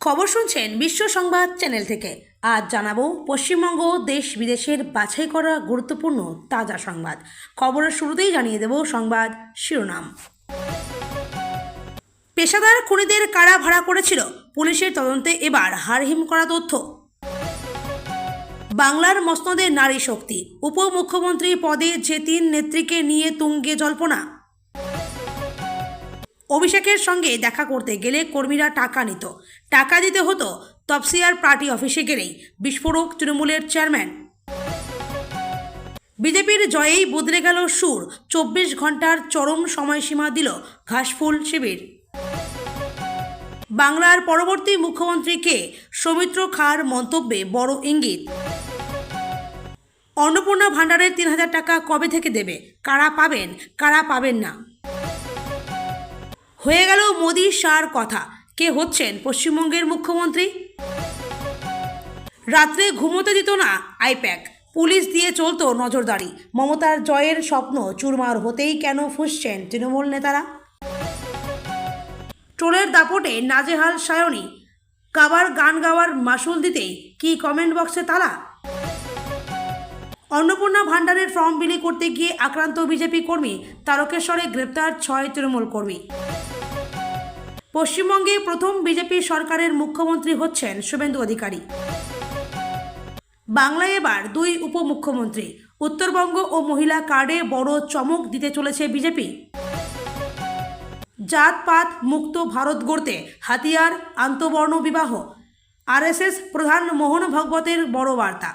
খবর শুনছেন বিশ্ব সংবাদ চ্যানেল থেকে। আজ জানাবো পশ্চিমবঙ্গ দেশ বিদেশের বাছাই করা গুরুত্বপূর্ণ তাজা সংবাদ। খবরের শুরুতেই জানিয়ে দেব সংবাদ শিরোনাম। পেশাদার খুনিদের কারা ভাড়া করেছিল, পুলিশের তদন্তে এবার হাড়হিম করা তথ্য। বাংলার মসনদে নারী শক্তি, উপমুখ্যমন্ত্রী পদে যে তিন নেত্রীকে নিয়ে তুঙ্গে জল্পনা। অভিষেকের সঙ্গে দেখা করতে গেলে কর্মীরা টাকা নিত, টাকা দিতে হতো তপসিয়ার পার্টি অফিসে গেলেই বিস্ফোরক তৃণমূলের চেয়ারম্যান। বিজেপির জয়েই বদলে গেল সুর, 24 ঘন্টার চরম সময়সীমা দিল ঘাসফুল শিবির। বাংলার পরবর্তী মুখ্যমন্ত্রী কে, সৌমিত্র খাঁর মন্তব্যে বড় ইঙ্গিত। অন্নপূর্ণা ভাণ্ডারের 3000 টাকা কবে থেকে দেবে, কারা পাবেন কারা পাবেন না। হয়ে গেল মোদি শাহর কথা, কে হচ্ছেন পশ্চিমবঙ্গের মুখ্যমন্ত্রী। রাত্রে ঘুমোতে দিত না আইপ্যাক, পুলিশ দিয়ে চলতো নজরদারি। মমতার জয়ের স্বপ্ন চুরমার হতেই কেন ফুঁসছেন তৃণমূল নেতারা। ট্রোলের দাপটে নাজেহাল সায়নী, কাবার গান গাওয়ার মাসুল দিতেই কি কমেন্ট বক্সে তালা। অন্নপূর্ণা ভাণ্ডারের ফর্ম বিলি করতে গিয়ে আক্রান্ত বিজেপি কর্মী, তারকেশ্বরে গ্রেপ্তার 6 তৃণমূল কর্মী। পশ্চিমবঙ্গে প্রথম বিজেপি সরকারের মুখ্যমন্ত্রী হচ্ছেন শুভেন্দু অধিকারী। বাংলায় এবার 2 উপমুখ্যমন্ত্রী। উত্তরবঙ্গ ও মহিলা কার্ডে বড় চমক দিতে চলেছে বিজেপি। জাতপাত মুক্ত ভারত গড়তে হাতিয়ার আন্তবর্ণ বিবাহ, আরএসএস প্রধান মোহন ভাগবতের বড় বার্তা।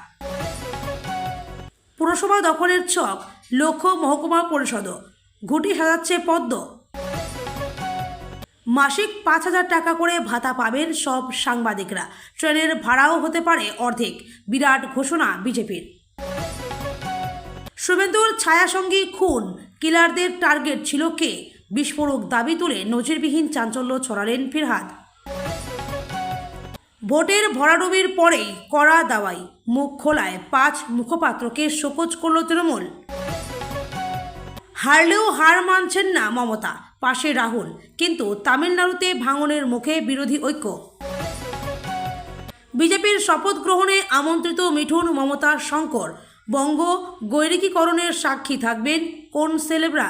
পুরসভা দখলের ছক লক্ষ্য মহকুমা পরিষদও, ঘুঁটি সাজাচ্ছে পদ্ম। মাসিক 5000 টাকা করে ভাতা পাবেন সব সাংবাদিকরা, ট্রেনের ভাড়াও হতে পারে অর্ধেক, বিরাট ঘোষণা বিজেপির। শুভেন্দুর ছায়াসঙ্গী খুন, কিলারদের টার্গেট ছিল কে, বিস্ফোরক দাবি তুলে নজিরবিহীন চাঞ্চল্য ছড়ালেন ফিরহাদ। ভোটের ভরাডুবির পরেই কড়া দাওয়াই, মুখ খোলায় 5 মুখপাত্রকে শোকজ করল তৃণমূল। হারলেও হার মানছেন না মমতা, পাশে রাহুল, কিন্তু তামিলনাড়ুতে ভাঙনের মুখে বিরোধী ঐক্য। বিজেপির শপথ গ্রহণে আমন্ত্রিত মিঠুন, মমতা, শঙ্কর। বঙ্গ গৈরিকীকরণের সাক্ষী থাকবেন কোন সেলেবরা।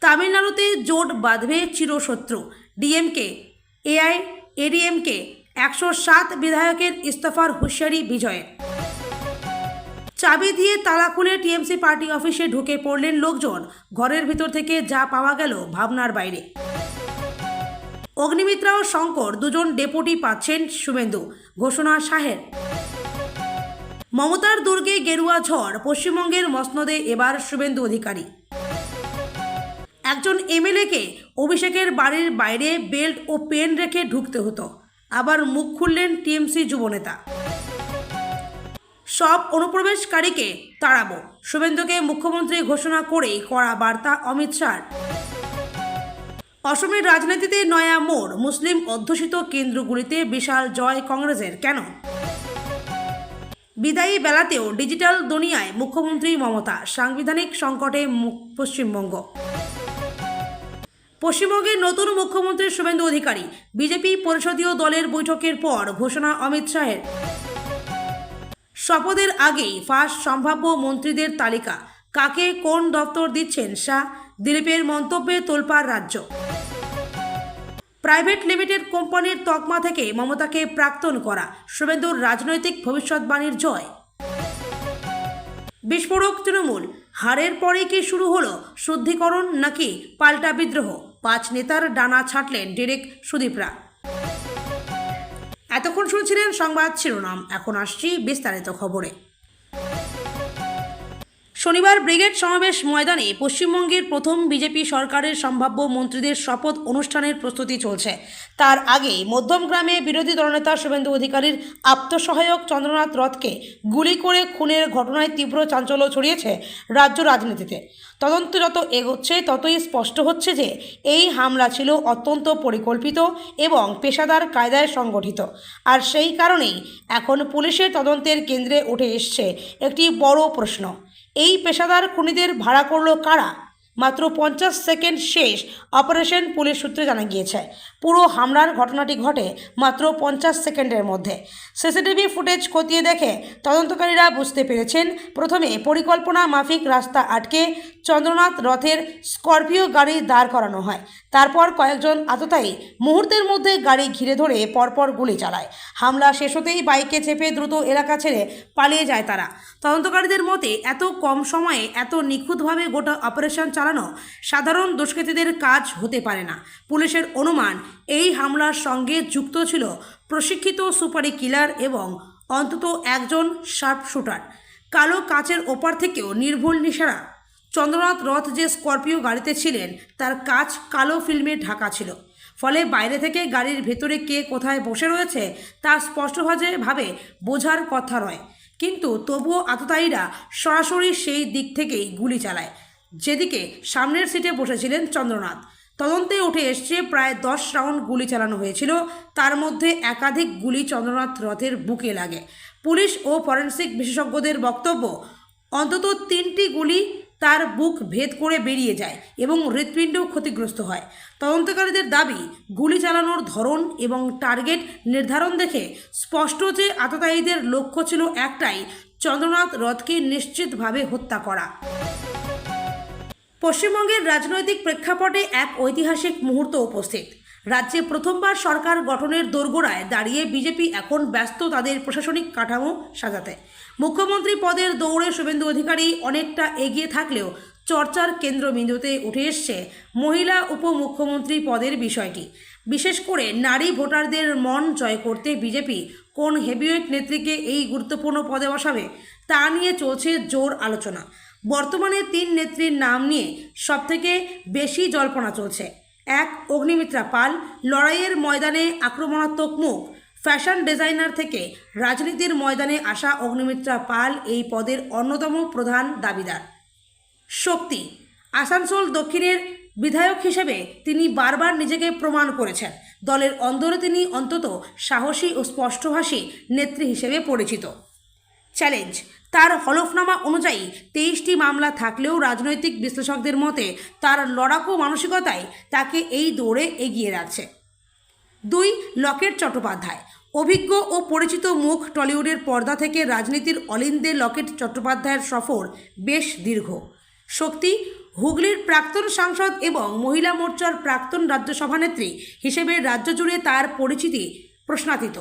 তামিলনাড়ুতে জোট বাঁধবে চিরশত্রু ডিএমকে, এআইএডিএমকে। 107 বিধায়কের ইস্তফার হুঁশিয়ারি বিজয়ের। চাবি দিয়ে তালা খুলে টিএমসি পার্টি অফিসে ঢুকে পড়লেন লোকজন, ঘরের ভিতর থেকে যা পাওয়া গেল ভাবনার বাইরে। অগ্নিমিত্রা ও শঙ্কর 2জন ডেপুটি পাচ্ছেন শুভেন্দু, ঘোষণা শাহের। মমতার দুর্গে গেরুয়া ঝড়, পশ্চিমবঙ্গের মসনদে এবার শুভেন্দু অধিকারী। একজন এমএলএকে অভিষেকের বাড়ির বাইরে বেল্ট ও পেন রেখে ঢুকতে হতো, আবার মুখ খুললেন টিএমসি যুবনেতা। সব অনুপ্রবেশকারীকে তাড়াবো, শুভেন্দুকে মুখ্যমন্ত্রী ঘোষণা করেই কড়া বার্তা অমিত শাহর। অসমের রাজনীতিতে নয়া মোড়, মুসলিম অধ্যুষিত কেন্দ্রগুলিতে বিশাল জয় কংগ্রেসের, কেন। বিদায়ী বেলাতেও ডিজিটাল দুনিয়ায় মুখ্যমন্ত্রী মমতা, সাংবিধানিক সংকটে পশ্চিমবঙ্গ। পশ্চিমবঙ্গের নতুন মুখ্যমন্ত্রী শুভেন্দু অধিকারী, বিজেপি পরিষদীয় দলের বৈঠকের পর ঘোষণা অমিত শাহের। শপথের আগেই ফাঁস সম্ভাব্য মন্ত্রীদের তালিকা, কাকে কোন দপ্তর দিচ্ছেন শাহ। দিলীপের মন্তব্যে তোলপাড় রাজ্য। প্রাইভেট লিমিটেড কোম্পানির তকমা থেকে মমতাকে প্রাক্তন করা, শুভেন্দুর রাজনৈতিক ভবিষ্যৎবাণীর জয়। বিস্ফোরক তৃণমূল, হারের পরে কি শুরু হলো শুদ্ধিকরণ নাকি পাল্টা বিদ্রোহ। 5 নেতার ডানা ছাঁটলেন ডিরেক্ট সুদীপরা। এতক্ষণ শুনছিলেন সংবাদ শিরোনাম, এখন আসছি বিস্তারিত খবরে। শনিবার ব্রিগেড সমাবেশ ময়দানে পশ্চিমবঙ্গের প্রথম বিজেপি সরকারের সম্ভাব্য মন্ত্রীদের শপথ অনুষ্ঠানের প্রস্তুতি চলছে। তার আগেই মধ্যমগ্রামে বিরোধী দলনেতা শুভেন্দু অধিকারীর আত্মসহায়ক চন্দ্রনাথ রথকে গুলি করে খুনের ঘটনায় তীব্র চাঞ্চল্য ছড়িয়েছে রাজ্য রাজনীতিতে। তদন্ত যত এগোচ্ছে ততই স্পষ্ট হচ্ছে যে এই হামলা ছিল অত্যন্ত পরিকল্পিত এবং পেশাদার কায়দায় সংগঠিত। আর সেই কারণেই এখন পুলিশের তদন্তের কেন্দ্রে উঠে এসছে একটি বড় প্রশ্ন, এই পেশাদার খুনিদের ভাড়া করল কারা। মাত্র 50 সেকেন্ড শেষ অপারেশন পুলিশ সূত্রে জানা গিয়েছে। পুরো হামলার ঘটনাটি ঘটে মাত্র 50 সেকেন্ডের মধ্যে। সিসিটিভি ফুটেজ খতিয়ে দেখে তদন্তকারীরা বুঝতে পেরেছেন, প্রথমে পরিকল্পনা মাফিক রাস্তা আটকে চন্দ্রনাথ রথের স্করপিও গাড়ি দাঁড় করানো হয়। তারপর কয়েকজন আততায়ী মুহূর্তের মধ্যে গাড়ি ঘিরে ধরে পরপর গুলি চালায়। হামলা শেষ হতেই বাইকে চেপে দ্রুত এলাকা ছেড়ে পালিয়ে যায় তারা। তদন্তকারীদের মতে এত কম সময়ে এত নিখুঁতভাবে গোটা অপারেশন চালানো সাধারণ দুষ্কৃতীদের কাজ হতে পারে না। পুলিশের অনুমান, এই হামলার সঙ্গে যুক্ত ছিল প্রশিক্ষিত সুপারি কিলার এবং অন্তত একজন শার্প শুটার। কালো কাচের ওপার থেকেও নির্ভুল নিশানা। চন্দ্রনাথ রথ যে স্করপিও গাড়িতে ছিলেন তার কাচ কালো ফিল্মে ঢাকা ছিল, ফলে বাইরে থেকে গাড়ির ভেতরে কে কোথায় বসে রয়েছে তা স্পষ্টভাবে বোঝার কথা নয়। কিন্তু তবুও আততায়ীরা সরাসরি সেই দিক থেকেই গুলি চালায় যেদিকে সামনের সিটে বসেছিলেন চন্দ্রনাথ। তদন্তে উঠে এসছে প্রায় 10 রাউন্ড গুলি চালানো হয়েছিল, তার মধ্যে একাধিক গুলি চন্দ্রনাথ রথের বুকে লাগে। পুলিশ ও ফরেনসিক বিশেষজ্ঞদের বক্তব্য, অন্তত 3টি গুলি তার বুক ভেদ করে বেরিয়ে যায় এবং হৃৎপিণ্ডও ক্ষতিগ্রস্ত হয়। তদন্তকারীদের দাবি, গুলি চালানোর ধরন এবং টার্গেট নির্ধারণ দেখে স্পষ্ট যে আততায়ীদের লক্ষ্য ছিল একটাই, চন্দ্রনাথ রথকে নিশ্চিতভাবে হত্যা করা। পশ্চিমবঙ্গের রাজনৈতিক প্রেক্ষাপটে এক ঐতিহাসিক মুহূর্ত উপস্থিত। রাজ্যে প্রথমবার সরকার গঠনের দোরগোড়ায় দাঁড়িয়ে বিজেপি এখন ব্যস্ত তাদের প্রশাসনিক কাঠামো সাজাতে। মুখ্যমন্ত্রী পদের দৌড়ে শুভেন্দু অধিকারী অনেকটা এগিয়ে থাকলেও চর্চার কেন্দ্রবিন্দুতে উঠে এসছে মহিলা উপমুখ্যমন্ত্রী পদের বিষয়টি। বিশেষ করে নারী ভোটারদের মন জয় করতে বিজেপি কোন হেভিওয়েট নেত্রীকে এই গুরুত্বপূর্ণ পদে বসাবে তা নিয়ে চলছে জোর আলোচনা। বর্তমানে 3 নেত্রীর নাম নিয়ে সবথেকে বেশি জল্পনা চলছে। 1. অগ্নিমিত্রা পাল, লড়াইয়ের ময়দানে আক্রমণাত্মক মুখ। ফ্যাশন ডিজাইনার থেকে রাজনীতির ময়দানে আসা অগ্নিমিত্রা পাল এই পদের অন্যতম প্রধান দাবিদার। শক্তি, আসানসোল দক্ষিণের বিধায়ক হিসেবে তিনি বারবার নিজেকে প্রমাণ করেছেন। দলের অন্দরে তিনি অন্তত সাহসী ও স্পষ্টভাষী নেত্রী হিসেবে পরিচিত। চ্যালেঞ্জ, তার হলফনামা অনুযায়ী 23টি মামলা থাকলেও রাজনৈতিক বিশ্লেষকদের মতে তার লড়াকু মানসিকতাই তাকে এই দৌড়ে এগিয়ে রাখছে। 2. লকেট চট্টোপাধ্যায়, অভিজ্ঞ ও পরিচিত মুখ। টলিউডের পর্দা থেকে রাজনীতির অলিন্দে লকেট চট্টোপাধ্যায়ের সফর বেশ দীর্ঘ। শক্তি, হুগলির প্রাক্তন সাংসদ এবং মহিলা মোর্চার প্রাক্তন রাজ্যসভা নেত্রী হিসেবে রাজ্য জুড়ে তার পরিচিতি প্রশ্নাতীত।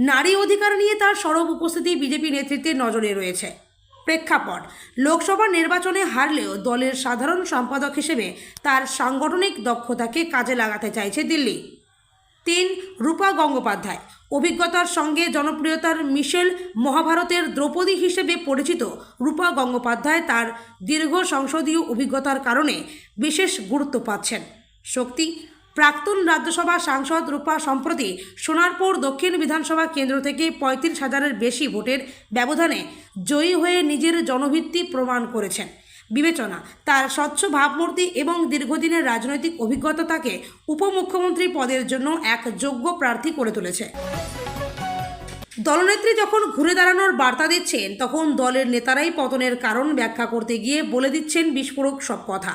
নারী অধিকার নিয়ে তার সরব উপস্থিতি বিজেপি নেতৃত্বের নজরে রয়েছে। প্রেক্ষাপট, লোকসভা নির্বাচনে হারলেও দলের সাধারণ সম্পাদক হিসেবে তার সাংগঠনিক দক্ষতাকে কাজে লাগাতে চাইছে দিল্লি। 3. রূপা গঙ্গোপাধ্যায়, অভিজ্ঞতার সঙ্গে জনপ্রিয়তার মিশেল। মহাভারতের দ্রৌপদী হিসেবে পরিচিত রূপা গঙ্গোপাধ্যায় তার দীর্ঘ সংসদীয় অভিজ্ঞতার কারণে বিশেষ গুরুত্ব পাচ্ছেন। শক্তি, প্রাক্তন রাজ্যসভা সাংসদ রূপা সম্প্রতি সোনারপুর দক্ষিণ বিধানসভা কেন্দ্র থেকে 35,000-এর বেশি ভোটের ব্যবধানে জয়ী হয়ে নিজের জনভিত্তি প্রমাণ করেছেন। বিবেচনা, তার স্বচ্ছ ভাবমূর্তি এবং দীর্ঘদিনের রাজনৈতিক অভিজ্ঞতা তাকে উপমুখ্যমন্ত্রী পদের জন্য এক যোগ্য প্রার্থী করে তুলেছে। দলনেত্রী যখন ঘুরে দাঁড়ানোর বার্তা দিচ্ছেন, তখন দলের নেতারাই পতনের কারণ ব্যাখ্যা করতে গিয়ে বলে দিচ্ছেন বিস্ফোরক সব কথা।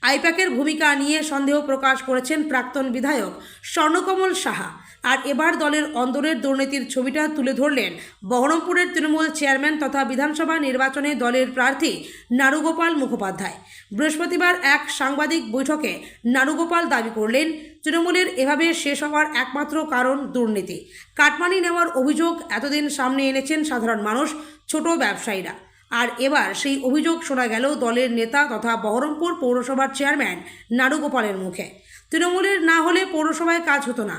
আইপ্যাকের ভূমিকা নিয়ে সন্দেহ প্রকাশ করেছেন প্রাক্তন বিধায়ক স্বর্ণকমল সাহা। আর এবার দলের অন্দরের দুর্নীতির ছবিটা তুলে ধরলেন বহরমপুরের তৃণমূল চেয়ারম্যান তথা বিধানসভা নির্বাচনে দলের প্রার্থী নারুগোপাল মুখোপাধ্যায়। বৃহস্পতিবার এক সাংবাদিক বৈঠকে নারুগোপাল দাবি করলেন, তৃণমূলের এভাবে শেষ হওয়ার একমাত্র কারণ দুর্নীতি। কাটমানি নেওয়ার অভিযোগ এতদিন সামনে এনেছেন সাধারণ মানুষ, ছোট ব্যবসায়ীরা। আর এবার সেই অভিযোগ শোনা গেল দলের নেতা তথা বহরমপুর পৌরসভার চেয়ারম্যান নারুগোপালের মুখে। তৃণমূলের না হলে পৌরসভায় কাজ হতো না।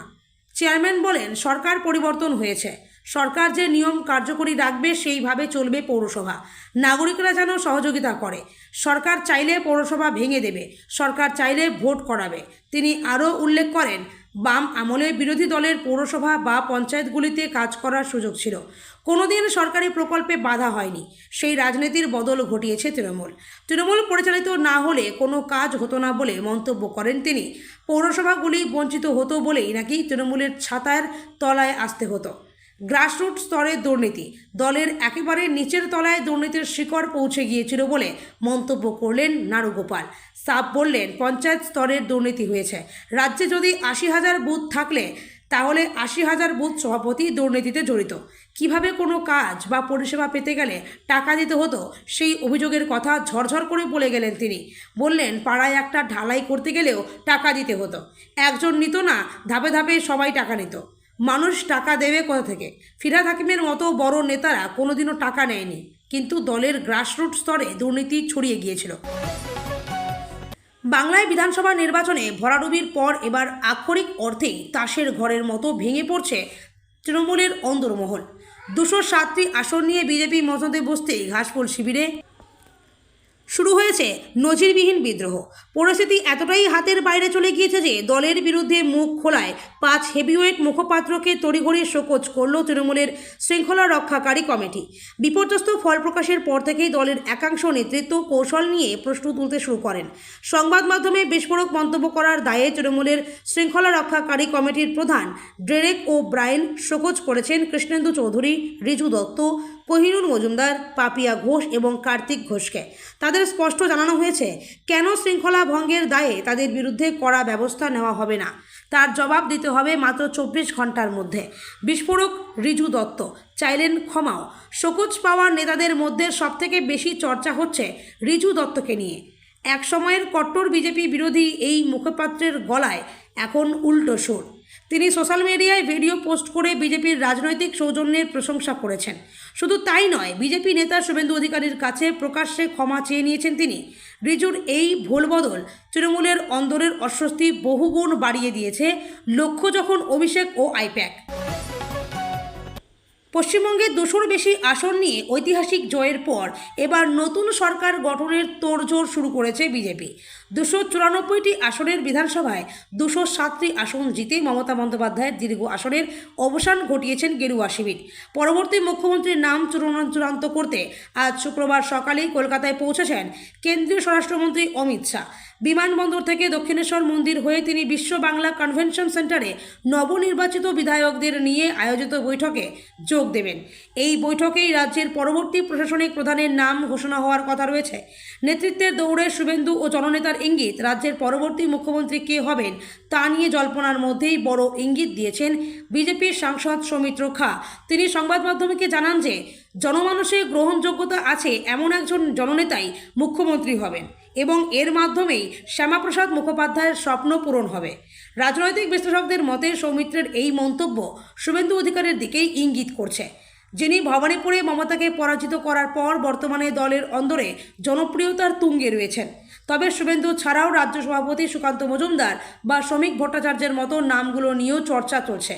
চেয়ারম্যান বলেন, সরকার পরিবর্তন হয়েছে, সরকার যে নিয়ম কার্যকরী রাখবে সেইভাবে চলবে পৌরসভা। নাগরিকরা যেন সহযোগিতা করে। সরকার চাইলে পৌরসভা ভেঙে দেবে, সরকার চাইলে ভোট করাবে। তিনি আরও উল্লেখ করেন, বাম আমলে বিরোধী দলের পৌরসভা বা পঞ্চায়েতগুলিতে কাজ করার সুযোগ ছিল, কোনোদিন সরকারি প্রকল্পে বাধা হয়নি। সেই রাজনীতির বদল ঘটিয়েছে তৃণমূল পরিচালিত না হলে কোনো কাজ হতো না বলে মন্তব্য করেন তিনি। পৌরসভাগুলি বঞ্চিত হতো বলেই নাকি তৃণমূলের ছাতার তলায় আসতে হতো। গ্রাসরুট স্তরের দুর্নীতি, দলের একেবারে নিচের তলায় দুর্নীতির শিকড় পৌঁছে গিয়েছিল বলে মন্তব্য করলেন নারুগোপাল। সাফ বললেন, পঞ্চায়েত স্তরের দুর্নীতি হয়েছে। রাজ্যে যদি ৮০,০০০ বুথ থাকলে তাহলে ৮০,০০০ বুথ সভাপতি দুর্নীতিতে জড়িত। কিভাবে কোনো কাজ বা পরিষেবা পেতে গেলে টাকা দিতে হতো, সেই অভিযোগের কথা ঝরঝর করে বলে গেলেন তিনি। বললেন, পাড়ায় একটা ঢালাই করতে গেলেও টাকা দিতে হতো, একজন নিত না, ধাপে ধাপে সবাই টাকা নিত। মানুষ টাকা দেবে কোথা থেকে? ফিরহাদ হাকিমের মতো বড় নেতারা কোনোদিনও টাকা নেয়নি, কিন্তু দলের গ্রাসরুট স্তরে দুর্নীতি ছড়িয়ে গিয়েছিল। বাংলায় বিধানসভা নির্বাচনে ভরাডুবির পর এবার আক্ষরিক অর্থেই তাসের ঘরের মতো ভেঙে পড়ছে তৃণমূলের অন্দরমহল। ২০৭টি আসন নিয়ে বিজেপি মসনদে বসতেই ঘাসফুল শিবিরে শুরু হয়েছে নজিরবিহীন বিদ্রোহ। পরিস্থিতি এতটাই হাতের বাইরে চলে গিয়েছে যে দলের বিরুদ্ধে মুখ খোলায় ৫ হেভিওয়েট মুখপাত্রকে তড়িঘড়ি শোকজ করল তৃণমূলের শৃঙ্খলা রক্ষাকারী কমিটি। বিপর্যস্ত ফল প্রকাশের পর থেকেই দলের একাংশ নেতৃত্ব কৌশল নিয়ে প্রশ্ন তুলতে শুরু করেন। সংবাদ মাধ্যমে বিস্ফোরক মন্তব্য করার দায়ে তৃণমূলের শৃঙ্খলা রক্ষাকারী কমিটির প্রধান ডেরেক ও ব্রায়েন শোকজ করেছেন কৃষ্ণেন্দু চৌধুরী, রিজু দত্ত, কোহিনুর মজুমদার, পাপিয়া ঘোষ এবং কার্তিক ঘোষকে। তাদের স্পষ্ট জানানো হয়েছে কেন শৃঙ্খলা ভঙ্গের দায়ে তাদের বিরুদ্ধে কড়া ব্যবস্থা নেওয়া হবে না, তার জবাব দিতে হবে মাত্র ২৪ ঘন্টার মধ্যে। বিস্ফোরক রিজু দত্ত চাইলেন ক্ষমাও। শোকজ পাওয়ার নেতাদের মধ্যে সবথেকে বেশি চর্চা হচ্ছে রিজু দত্তকে নিয়ে। এক সময়ের কট্টর বিজেপি বিরোধী এই মুখপাত্রের গলায় এখন উল্টো সুর। তিনি সোশ্যাল মিডিয়ায় ভিডিও পোস্ট করে বিজেপির রাজনৈতিক সৌজন্যের প্রশংসা করেছেন। শুধু তাই নয়, বিজেপি নেতা শুভেন্দু অধিকারীর কাছে প্রকাশ্যে ক্ষমা চেয়ে নিয়েছেন তিনি। রিজুর এই ভুলবদল তৃণমূলের অন্দরের অস্বস্তি বহুগুণ বাড়িয়ে দিয়েছে। লক্ষ্য যখন অভিষেক ও আইপ্যাক। পশ্চিমবঙ্গে ২০০র বেশি আসন নিয়ে ঐতিহাসিক জয়ের পর এবার নতুন সরকার গঠনের তোড়জোড় শুরু করেছে বিজেপি। ২৯৪টি আসনের বিধানসভায় ২০৭টি আসন জিতে মমতা বন্দ্যোপাধ্যায়ের দীর্ঘ আসনের অবসান ঘটিয়েছেন গেরুয়া শিবির। পরবর্তী মুখ্যমন্ত্রীর নাম চূড়ান্ত করতে আজ শুক্রবার সকালেই কলকাতায় পৌঁছেছেন কেন্দ্রীয় স্বরাষ্ট্রমন্ত্রী অমিত শাহ। বিমানবন্দর থেকে দক্ষিণেশ্বর মন্দির হয়ে তিনি বিশ্ব বাংলা কনভেনশন সেন্টারে নবনির্বাচিত বিধায়কদের নিয়ে আয়োজিত বৈঠকে যোগ দেবেন। এই বৈঠকেই রাজ্যের পরবর্তী প্রশাসনিক প্রধানের নাম ঘোষণা হওয়ার কথা রয়েছে। নেতৃত্বের দৌড়ে শুভেন্দু ও জননেতার ইঙ্গিত, রাজ্যের পরবর্তী মুখ্যমন্ত্রী কে হবেন তা নিয়ে জল্পনার মধ্যেই বড় ইঙ্গিত দিয়েছেন বিজেপির সাংসদ সৌমিত্র খা। তিনি সংবাদ মাধ্যমকে জানান যে জনমানসে গ্রহণযোগ্যতা আছে এমন একজন জননেতাই মুখ্যমন্ত্রী হবেন এবং এর মাধ্যমেই শ্যামাপ্রসাদ মুখোপাধ্যায়ের স্বপ্ন পূরণ হবে। রাজনৈতিক বিশ্লেষকদের মতে সৌমিত্রের এই মন্তব্য শুভেন্দু অধিকারীর দিকেই ইঙ্গিত করছে, যিনি ভবানীপুরে মমতাকে পরাজিত করার পর বর্তমানে দলের অন্দরে জনপ্রিয়তার তুঙ্গে রয়েছেন। তবে শুভেন্দু ছাড়াও রাজ্য সভাপতি সুকান্ত মজুমদার বা শ্রমিক ভট্টাচার্যের মতো নামগুলো নিয়েও চর্চা চলছে।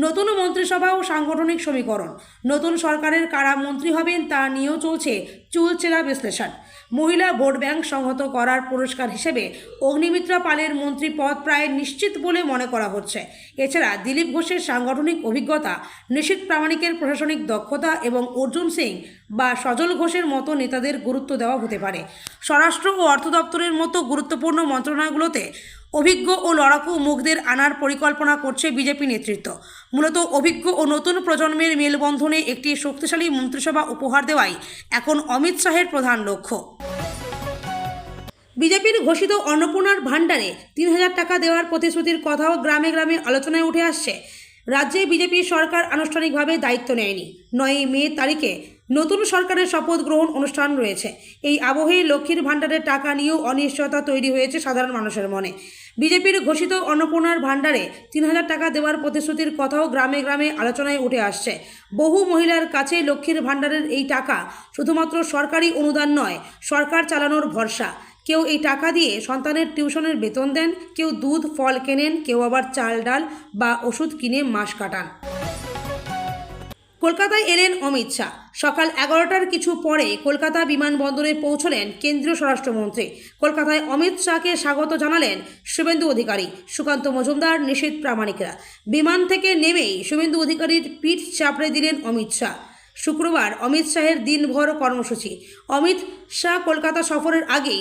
নতুন মন্ত্রিসভা ও সাংগঠনিক সমীকরণ, নতুন সরকারের কারা মন্ত্রী হবেন তা নিয়েও চলছে চুলচেরা বিশ্লেষণ। মহিলা ভোট ব্যাংক সংহত করার পুরস্কার হিসেবে অগ্নিমিত্রা পালের মন্ত্রী পদ প্রায় নিশ্চিত বলে মনে করা হচ্ছে। এছাড়া দিলীপ ঘোষের সাংগঠনিক অভিজ্ঞতা, নিশীথ প্রামাণিকের প্রশাসনিক দক্ষতা এবং অর্জুন সিং বা সজল ঘোষের মতো নেতাদের গুরুত্ব দেওয়া হতে পারে। স্বরাষ্ট্র ও অর্থ দপ্তরের মতো গুরুত্বপূর্ণ মন্ত্রণালয়গুলোতে অভিজ্ঞ ও লড়াকু মুখদের আনার পরিকল্পনা করছে বিজেপি নেতৃত্ব। মূলত অভিজ্ঞ ও নতুন প্রজন্মের মেলবন্ধনে একটি শক্তিশালী মন্ত্রিসভা উপহার দেওয়াই এখন অমিত শাহের প্রধান লক্ষ্য। বিজেপির ঘোষিত অন্নপূর্ণার ভাণ্ডারে ৩,০০০ টাকা দেওয়ার প্রতিশ্রুতির কথাও গ্রামে গ্রামে আলোচনায় উঠে আসছে। রাজ্যে বিজেপি সরকার আনুষ্ঠানিকভাবে দায়িত্ব নেয়নি। ৯ মে তারিখে নতুন সরকারের শপথ গ্রহণ অনুষ্ঠান রয়েছে। এই আবহেই লক্ষ্মীর ভাণ্ডারের টাকা নিয়েও অনিশ্চয়তা তৈরি হয়েছে সাধারণ মানুষের মনে। বিজেপির ঘোষিত অন্নপূর্ণার ভাণ্ডারে ৩,০০০ টাকা দেওয়ার প্রতিশ্রুতির কথাও গ্রামে গ্রামে আলোচনায় উঠে আসছে। বহু মহিলার কাছে লক্ষ্মীর ভাণ্ডারের এই টাকা শুধুমাত্র সরকারি অনুদান নয়, সরকার চালানোর ভরসা। কেউ এই টাকা দিয়ে সন্তানের টিউশনের বেতন দেন, কেউ দুধ ফল কেনেন, কেউ আবার চাল ডাল বা ওষুধ কিনে মাস কাটান। কলকাতায় এলেন অমিত শাহ। সকাল 11টার কিছু পরে কলকাতা বিমানবন্দরে পৌঁছলেন কেন্দ্রীয় স্বরাষ্ট্রমন্ত্রী। কলকাতায় অমিত শাহকে স্বাগত জানালেন শুভেন্দু অধিকারী, সুকান্ত মজুমদার, নিশীথ প্রামাণিকরা। বিমান থেকে নেমেই শুভেন্দু অধিকারীর পিঠ চাপড়ে দিলেন অমিত শাহ। শুক্রবার অমিত শাহের দিনভর কর্মসূচি। অমিত শাহ কলকাতা সফরের আগেই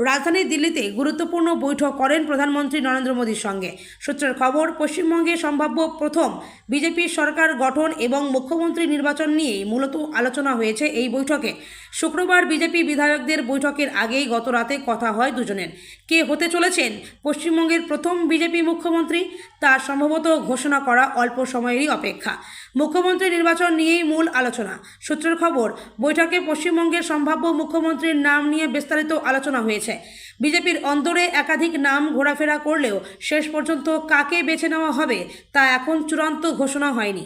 রাজধানী দিল্লিতে গুরুত্বপূর্ণ বৈঠক করেন প্রধানমন্ত্রী নরেন্দ্র মোদীর সঙ্গে। সূত্রের খবর, পশ্চিমবঙ্গে সম্ভাব্য প্রথম বিজেপি সরকার গঠন এবং মুখ্যমন্ত্রী নির্বাচন নিয়েই মূলত আলোচনা হয়েছে এই বৈঠকে। শুক্রবার বিজেপি বিধায়কদের বৈঠকের আগেই গত রাতে কথা হয় দুজনের। কে হতে চলেছেন পশ্চিমবঙ্গের প্রথম বিজেপি মুখ্যমন্ত্রী তা সম্ভবত ঘোষণা করা অল্প সময়েরই অপেক্ষা। মুখ্যমন্ত্রী নির্বাচন নিয়েই মূল আলোচনা। সূত্রের খবর, বৈঠকে পশ্চিমবঙ্গের সম্ভাব্য মুখ্যমন্ত্রীর নাম নিয়ে বিস্তারিত আলোচনা হয়েছে। বিজেপির অন্তরে একাধিক নাম ঘোরাফেরা করলেও শেষ পর্যন্ত কাকে বেছে নেওয়া হবে তা এখন চূড়ান্ত ঘোষণা হয়নি।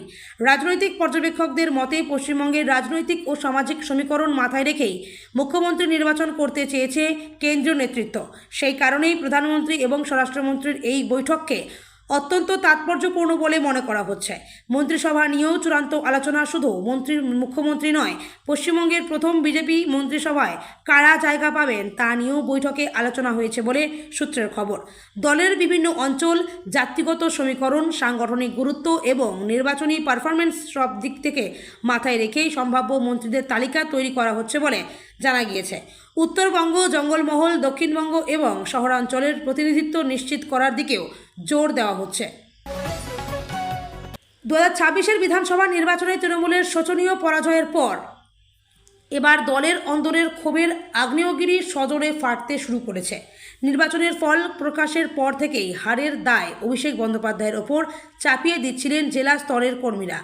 রাজনৈতিক পর্যবেক্ষকদের মতে পশ্চিমবঙ্গের রাজনৈতিক ও সামাজিক সমীকরণ মাথায় রেখেই মুখ্যমন্ত্রী নির্বাচন করতে চেয়েছে কেন্দ্রীয় নেতৃত্ব। সেই কারণেই প্রধানমন্ত্রী এবং স্বরাষ্ট্রমন্ত্রীর এই বৈঠককে অত্যন্ত তাৎপর্যপূর্ণ বলে মনে করা হচ্ছে। মন্ত্রিসভা নিয়েও চূড়ান্ত আলোচনা। শুধু মুখ্যমন্ত্রী নয়, পশ্চিমবঙ্গের প্রথম বিজেপি মন্ত্রিসভায় কারা জায়গা পাবেন তা নিয়েও বৈঠকে আলোচনা হয়েছে বলে সূত্রের খবর। দলের বিভিন্ন অঞ্চল, জাতিগত সমীকরণ, সাংগঠনিক গুরুত্ব এবং নির্বাচনী পারফরমেন্স সব দিক থেকে মাথায় রেখেই সম্ভাব্য মন্ত্রীদের তালিকা তৈরি করা হচ্ছে বলে জানা গিয়েছে। উত্তরবঙ্গ, জঙ্গলমহল, দক্ষিণবঙ্গ এবং শহরাঞ্চলের প্রতিনিধিত্ব নিশ্চিত করার দিকেও জোর দেওয়া হচ্ছে। 2026 বিধানসভা নির্বাচনে তৃণমূলের শোচনীয় পরাজয়ের পর এবার দলের অন্দরের ক্ষোভের আগ্নেয়গিরি সজোরে ফাটতে শুরু করেছে। নির্বাচনের ফল প্রকাশের পর থেকেই হারের দায় অভিষেক বন্দ্যোপাধ্যায়ের ওপর চাপিয়ে দিচ্ছিলেন জেলা স্তরের কর্মীরা।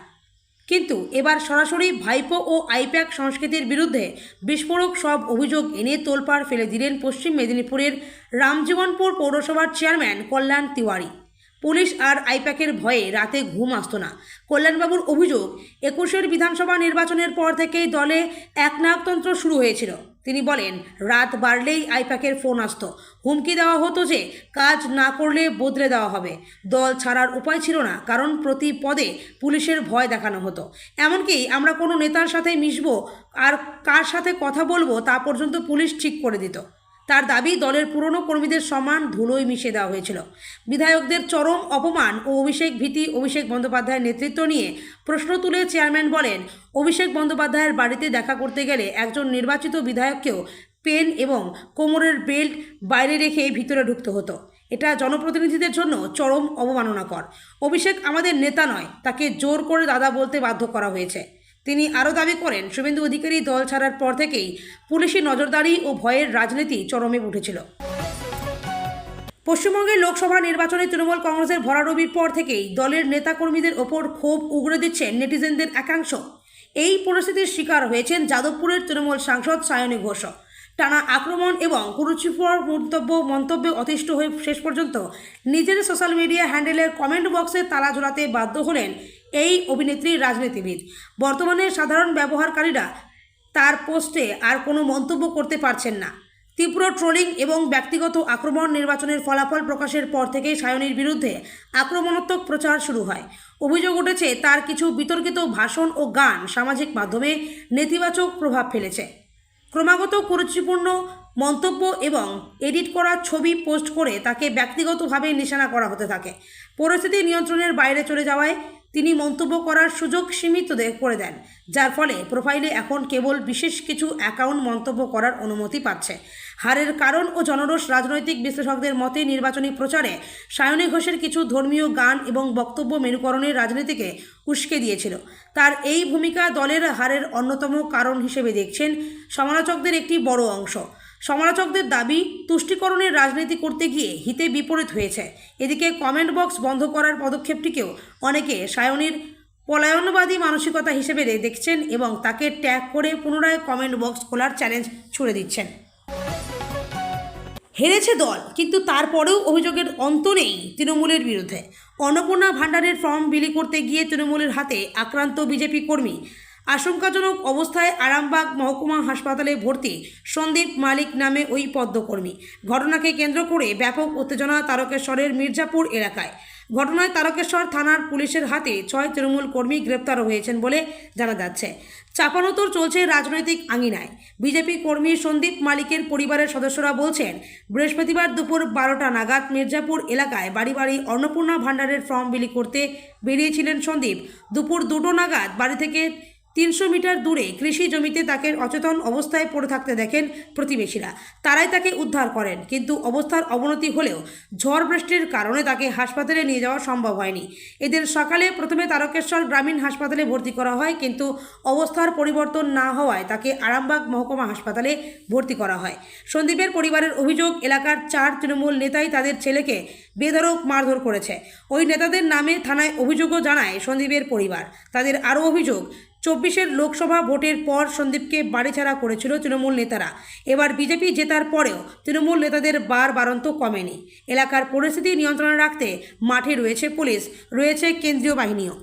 কিন্তু এবার সরাসরি ভাইপো ও আইপ্যাক সংস্কৃতির বিরুদ্ধে বিস্ফোরক সব অভিযোগ এনে তোলপাড় ফেলে দিলেন পশ্চিম মেদিনীপুরের রামজীবনপুর পৌরসভার চেয়ারম্যান কল্যাণ তিওয়ারি। পুলিশ আর আইপ্যাকের ভয়ে রাতে ঘুম আসতো না। কল্যাণবাবুর অভিযোগ, 21 বিধানসভা নির্বাচনের পর থেকেই দলে একনায়কতন্ত্র শুরু হয়েছিল। তিনি বলেন, রাত বাড়লেই আইপ্যাকের ফোন আসতো, হুমকি দেওয়া হতো যে কাজ না করলে বদলে দেওয়া হবে। দল ছাড়ার উপায় ছিল না, কারণ প্রতি পদে পুলিশের ভয় দেখানো হতো। এমনকি আমরা কোনো নেতার সাথে মিশবো আর কার সাথে কথা বলবো তা পর্যন্ত পুলিশ ঠিক করে দিত। তার দাবি, দলের পুরনো কর্মীদের সমান ধুলোয় মিশিয়ে দেওয়া হয়েছিল। বিধায়কদের চরম অপমান ও অভিষেক ভীতি। অভিষেক বন্দ্যোপাধ্যায়ের নেতৃত্ব নিয়ে প্রশ্ন তুলে চেয়ারম্যান বলেন, অভিষেক বন্দ্যোপাধ্যায়ের বাড়িতে দেখা করতে গেলে একজন নির্বাচিত বিধায়ককেও পেন এবং কোমরের বেল্ট বাইরে রেখে ভিতরে ঢুকতে হতো। এটা জনপ্রতিনিধিদের জন্য চরম অবমাননাকর। অভিষেক আমাদের নেতা নয়, তাকে জোর করে দাদা বলতে বাধ্য করা হয়েছে। তিনি আরও দাবি করেন, শুভেন্দু অধিকারী দল ছাড়ার পর থেকেই পুলিশি নজরদারি ও ভয়ের রাজনীতি চরমে উঠেছিল। পশ্চিমবঙ্গের লোকসভা নির্বাচনে তৃণমূল কংগ্রেসের ভরাডুবির পর থেকেই দলের নেতাকর্মীদের ওপর ক্ষোভ উগরে দিচ্ছেন নেটিজেনদের একাংশ। এই পরিস্থিতির শিকার হয়েছেন যাদবপুরের তৃণমূল সাংসদ সায়নী ঘোষ। টানা আক্রমণ এবং কুরুচিকর মন্তব্যে অতিষ্ঠ হয়ে শেষ পর্যন্ত নিজের সোশ্যাল মিডিয়া হ্যান্ডেলের কমেন্ট বক্সে তালা ঝোলাতে বাধ্য হলেন এই অভিনেত্রী রাজনীতিবিদ। বর্তমানে সাধারণ ব্যবহারকারীরা তার পোস্টে আর কোনো মন্তব্য করতে পারছেন না। তীব্র ট্রোলিং এবং ব্যক্তিগত আক্রমণ। নির্বাচনের ফলাফল প্রকাশের পর থেকেই সায়নীর বিরুদ্ধে আক্রমণাত্মক প্রচার শুরু হয়। অভিযোগ উঠেছে, তার কিছু বিতর্কিত ভাষণ ও গান সামাজিক মাধ্যমে নেতিবাচক প্রভাব ফেলেছে। ক্রমাগত কুরুচিপূর্ণ মন্তব্য এবং এডিট করা ছবি পোস্ট করে তাকে ব্যক্তিগতভাবে নিশানা করা হতে থাকে। পরিস্থিতি নিয়ন্ত্রণের বাইরে চলে যাওয়ায় তিনি মন্তব্য করার সুযোগ সীমিত করে দেন, যার ফলে প্রোফাইলে এখন কেবল বিশেষ কিছু অ্যাকাউন্ট মন্তব্য করার অনুমতি পাচ্ছে। হারের কারণ ও জনরোষ। রাজনৈতিক বিশ্লেষকদের মতে নির্বাচনী প্রচারে সায়নী ঘোষের কিছু ধর্মীয় গান এবং বক্তব্য মেরুকরণের রাজনীতিকে উস্কে দিয়েছিল। তার এই ভূমিকা দলের হারের অন্যতম কারণ হিসেবে দেখছেন সমালোচকদের একটি বড় অংশ। সমালোচকদের দাবি, তুষ্টিকরণের রাজনীতি করতে গিয়ে হিতে বিপরীত হয়েছে। এদিকে কমেন্ট বক্স বন্ধ করার পদক্ষেপটিকেও অনেকে সায়নীর পলায়নবাদী মানসিকতা হিসেবে দেখছেন এবং তাকে ট্যাগ করে পুনরায় কমেন্ট বক্স খোলার চ্যালেঞ্জ ছুড়ে দিচ্ছেন। হেরেছে দল, কিন্তু তারপরেও অভিযোগের অন্ত নেই তৃণমূলের বিরুদ্ধে। অন্নপূর্ণা ভাণ্ডারের ফর্ম বিলি করতে গিয়ে তৃণমূলের হাতে আক্রান্ত বিজেপি কর্মী। আশঙ্কাজনক অবস্থায় আরামবাগ মহকুমা হাসপাতালে ভর্তি সন্দীপ মালিক নামে ওই পদ্মকর্মী। ঘটনাকে কেন্দ্র করে ব্যাপক উত্তেজনা তারকেশ্বরের মির্জাপুর এলাকায়। ঘটনায় তারকেশ্বর থানার পুলিশের হাতে 6 তৃণমূল কর্মী গ্রেপ্তার হয়েছেন বলে জানা যাচ্ছে। চাপানোতর চলছে রাজনৈতিক আঙিনায়। বিজেপি কর্মী সন্দীপ মালিকের পরিবারের সদস্যরা বলছেন, বৃহস্পতিবার দুপুর 12টা নাগাদ মির্জাপুর এলাকায় বাড়ি বাড়ি অন্নপূর্ণা ভাণ্ডারের ফর্ম বিলি করতে বেরিয়েছিলেন সন্দীপ। দুপুর 2টো নাগাদ বাড়ি থেকে 300 মিটার দূরে কৃষি জমিতে তাকে অচেতন অবস্থায় পড়ে থাকতে দেখেন প্রতিবেশীরা। তারাই তাকে উদ্ধার করেন, কিন্তু অবস্থার অবনতি হলেও ঝড় বৃষ্টির কারণে তাকে হাসপাতালে নিয়ে যাওয়া সম্ভব হয়নি। এদিন সকালে প্রথমে তারকেশ্বর গ্রামীণ হাসপাতালে ভর্তি করা হয়, কিন্তু অবস্থার পরিবর্তন না হওয়ায় তাকে আরামবাগ মহকুমা হাসপাতালে ভর্তি করা হয়। সন্দীপের পরিবারের অভিযোগ, এলাকার 4 তৃণমূল নেতাই তাদের ছেলেকে বেধড়ক মারধর করেছে। ওই নেতাদের নামে থানায় অভিযোগও জানায় সন্দীপের পরিবার। তাদের আরও অভিযোগ, 24-এর লোকসভা ভোটের পর সন্দীপকে বাড়িছাড়া করেছিল তৃণমূল নেতারা। এবার বিজেপি জেতার পরেও তৃণমূল নেতাদের বারবারন্ত কমেনি। এলাকার পরিস্থিতি নিয়ন্ত্রণে রাখতে মাঠে রয়েছে পুলিশ, রয়েছে কেন্দ্রীয় বাহিনীও।